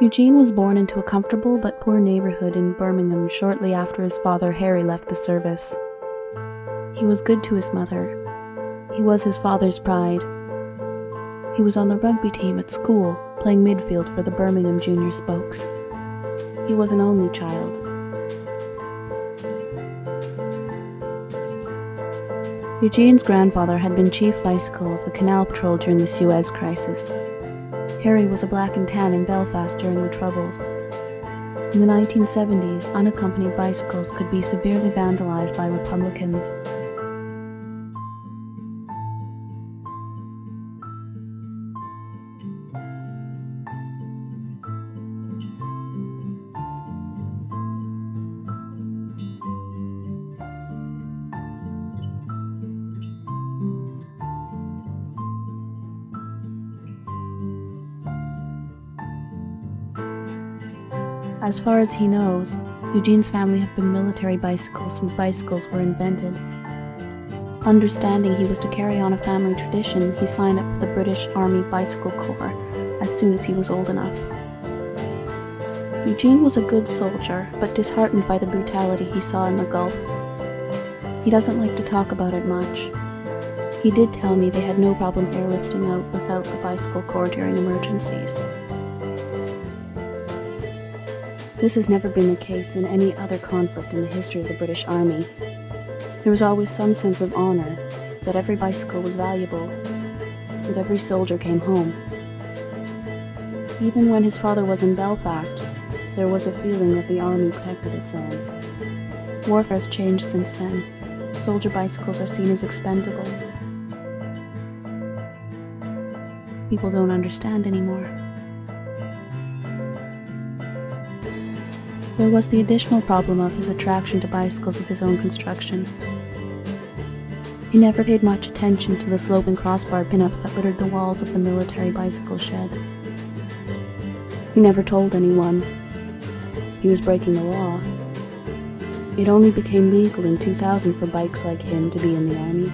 Eugene was born into a comfortable but poor neighborhood in Birmingham shortly after his father Harry left the service. He was good to his mother. He was his father's pride. He was on the rugby team at school, playing midfield for the Birmingham Junior Spokes. He was an only child. Eugene's grandfather had been chief bicycle of the Canal Patrol during the Suez Crisis. Harry was a black and tan in Belfast during the Troubles. In the 1970s, unaccompanied bicycles could be severely vandalized by Republicans. As far as he knows, Eugene's family have been military bicycles since bicycles were invented. Understanding he was to carry on a family tradition, he signed up for the British Army Bicycle Corps as soon as he was old enough. Eugene was a good soldier, but disheartened by the brutality he saw in the Gulf. He doesn't like to talk about it much. He did tell me they had no problem airlifting out without the Bicycle Corps during emergencies. This has never been the case in any other conflict in the history of the British Army. There was always some sense of honor, that every bicycle was valuable, that every soldier came home. Even when his father was in Belfast, there was a feeling that the army protected its own. Warfare has changed since then. Soldier bicycles are seen as expendable. People don't understand anymore. There was the additional problem of his attraction to bicycles of his own construction. He never paid much attention to the sloping crossbar pinups that littered the walls of the military bicycle shed. He never told anyone. He was breaking the law. It only became legal in 2000 for bikes like him to be in the army.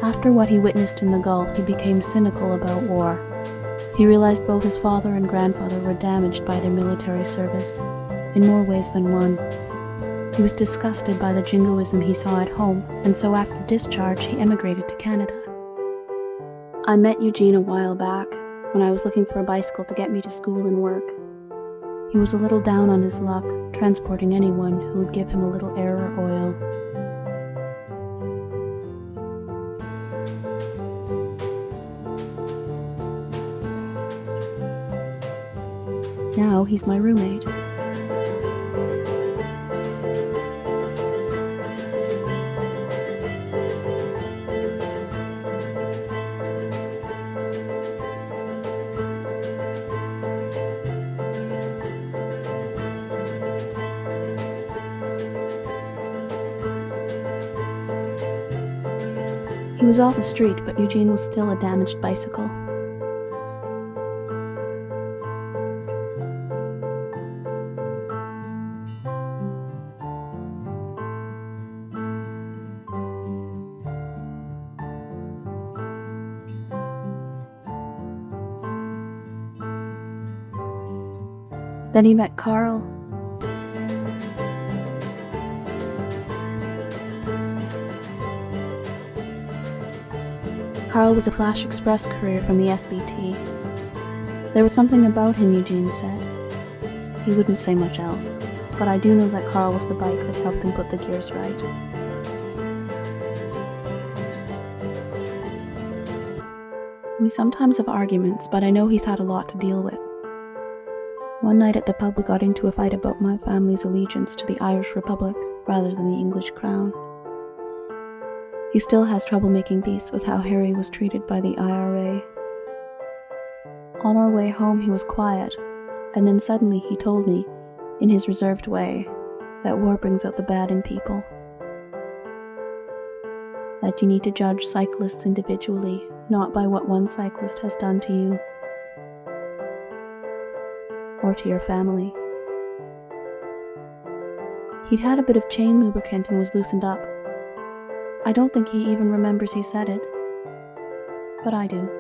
After what he witnessed in the Gulf, he became cynical about war. He realized both his father and grandfather were damaged by their military service, in more ways than one. He was disgusted by the jingoism he saw at home, and so after discharge he emigrated to Canada. I met Eugene a while back, when I was looking for a bicycle to get me to school and work. He was a little down on his luck, transporting anyone who would give him a little air or oil. Now he's my roommate. He was off the street, but Eugene was still a damaged bicycle. Then he met Carl. Carl was a Flash Express courier from the SBT. There was something about him, Eugene said. He wouldn't say much else, but I do know that Carl was the bike that helped him put the gears right. We sometimes have arguments, but I know he's had a lot to deal with. One night at the pub we got into a fight about my family's allegiance to the Irish Republic rather than the English crown. He still has trouble making peace with how Harry was treated by the IRA. On our way home he was quiet, and then suddenly he told me, in his reserved way, that war brings out the bad in people. That you need to judge cyclists individually, not by what one cyclist has done to you or to your family. He'd had a bit of chain lubricant and was loosened up. I don't think he even remembers he said it, but I do.